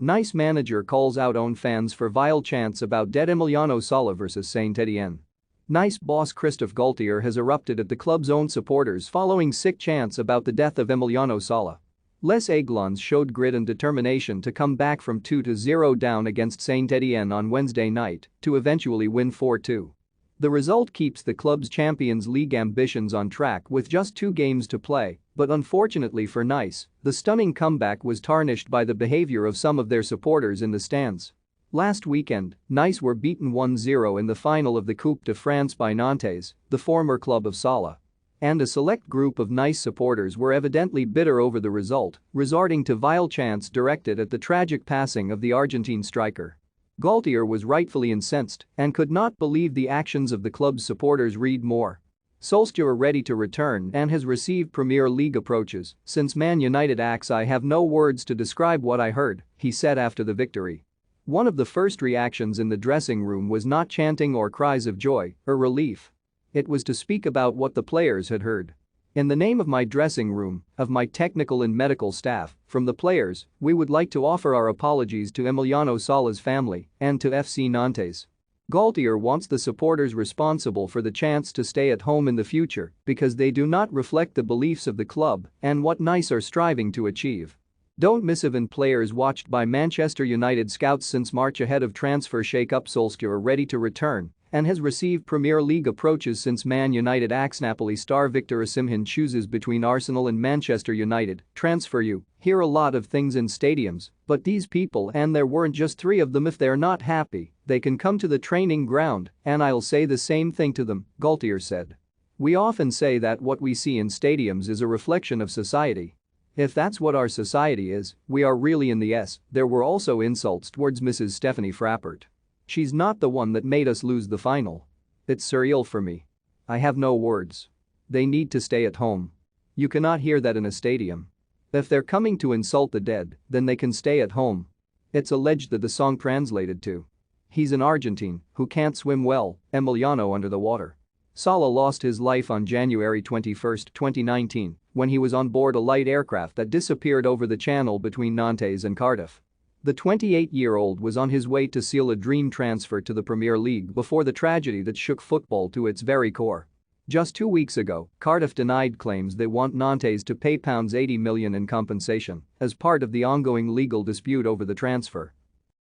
Nice manager calls out own fans for vile chants about dead Emiliano Sala vs Saint-Etienne. Nice boss Christophe Galtier has erupted at the club's own supporters following sick chants about the death of Emiliano Sala. Les Aiglons showed grit and determination to come back from 2-0 down against Saint-Etienne on Wednesday night to eventually win 4-2. The result keeps the club's Champions League ambitions on track with just 2 games to play, but unfortunately for Nice, the stunning comeback was tarnished by the behavior of some of their supporters in the stands. Last weekend, Nice were beaten 1-0 in the final of the Coupe de France by Nantes, the former club of Sala. And a select group of Nice supporters were evidently bitter over the result, resorting to vile chants directed at the tragic passing of the Argentine striker. Galtier was rightfully incensed and could not believe the actions of the club's supporters. Read more. Solskjaer ready to return and has received Premier League approaches since Man United acts. I have no words to describe what I heard, he said after the victory. One of the first reactions in the dressing room was not chanting or cries of joy or relief. It was to speak about what the players had heard. In the name of my dressing room, of my technical and medical staff, from the players, we would like to offer our apologies to Emiliano Sala's family and to FC Nantes. Galtier wants the supporters responsible for the chants to stay at home in the future because they do not reflect the beliefs of the club and what Nice are striving to achieve. Don't miss event players watched by Manchester United scouts since March ahead of transfer shake-up. Solskjaer ready to return and has received Premier League approaches since Man United axed Napoli star Victor Osimhen chooses between Arsenal and Manchester United. Transfer you hear a lot of things in stadiums, but these people, and there weren't just 3 of them, if they're not happy, they can come to the training ground and I'll say the same thing to them, Galtier said. We often say that what we see in stadiums is a reflection of society. If that's what our society is, we are really in the S. There were also insults towards Mrs. Stephanie Frappart. She's not the one that made us lose the final. It's surreal for me. I have no words. They need to stay at home. You cannot hear that in a stadium. If they're coming to insult the dead, then they can stay at home. It's alleged that the song translated to "He's an Argentine who can't swim well, Emiliano under the water." Sala lost his life on January 21, 2019, when he was on board a light aircraft that disappeared over the channel between Nantes and Cardiff. The 28-year-old was on his way to seal a dream transfer to the Premier League before the tragedy that shook football to its very core. Just 2 weeks ago, Cardiff denied claims they want Nantes to pay £80 million in compensation as part of the ongoing legal dispute over the transfer.